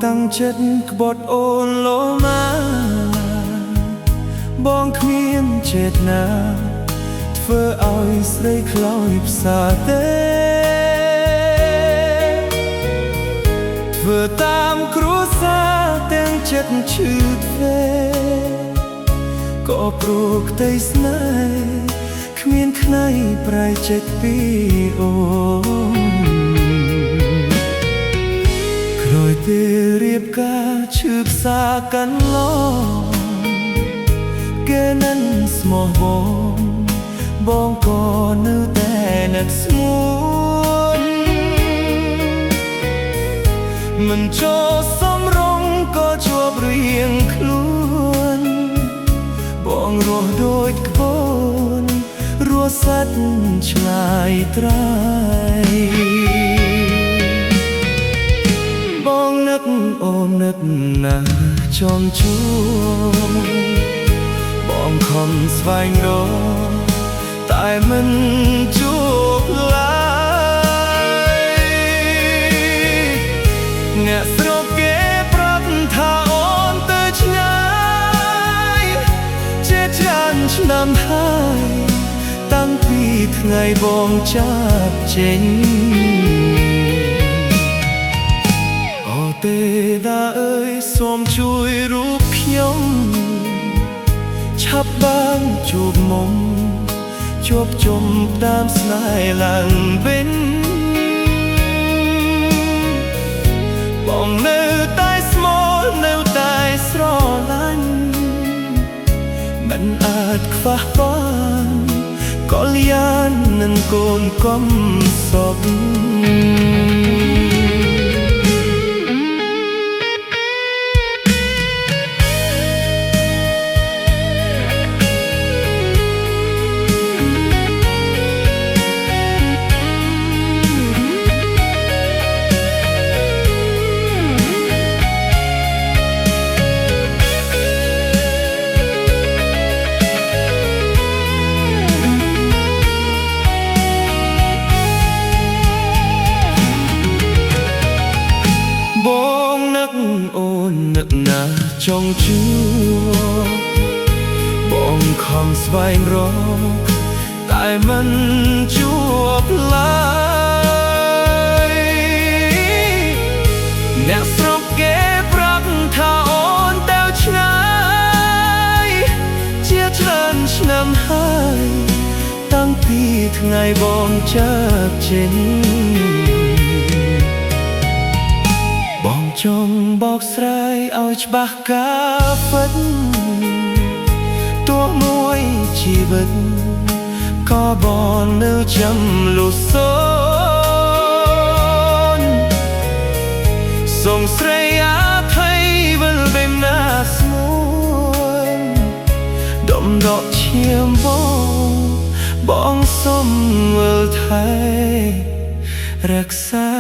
ตั้งចិត្តក្បត់អូនលោមាបងគ្មានចេតនាធ្វើឲ្យស្រីខ្លោចផ្សាទេធ្វើតាមគ្រួសារទាំងចិត្តឈឺធ្វេក៏ព្រោះក្តីស្នេហ៍គ្មានខ្នៃប្រៃចេញពីអូនក្រោយពេលរៀបការឈឺផ្សាកាន់ឡងគេនឹងស្មោះបងក៏នៅតែនឹកស្ងួនមិនចូលសំរងក៏ជាប់រៀងខ្លួនបងរស់ដូចក្បូនរស់សាច់ឆ្លាយត្រៃបងនឹកអូននឹកណាស់ចង់ជួបបងខំស្វែងរកតែមិនជួបឡើយអ្នកស្រុកគេប្រាប់ថាអូនទៅឆ្ងាយជាច្រើនឆ្នាំហើយតាំងពីថ្ងៃបងចាប់ចេញអូទេតាអើយសូមជួយរូបខ្ញុំឆាប់បានជួបមុំជួបជុំតាមស្នេហ៍ឡើងវិញបងនៅតែស្មោះនៅតែស្រឡាញ់មិនអាចខ្វះបានកល្យាននឹងកូនកំសត់បងនឹកអូននឹកណាស់ចង់ជួបបងខំស្វែងរកតែមិនជួបឡើយអ្នកស្រុកគេប្រាប់ថាអូនទៅឆ្ងាយជាច្រើនឆ្នាំហើយតាំងពីថ្ងៃបងចាប់ចេញបងចង់បកស្រាយឲ្យច្បាស់ការពិតទោះមួយជីវិតក៏បងនៅចាំលុសូនសូមស្រីអាថៃវិលបេមណាស្មួនដុំដកឈាមបងសូមវិលថៃរក្សា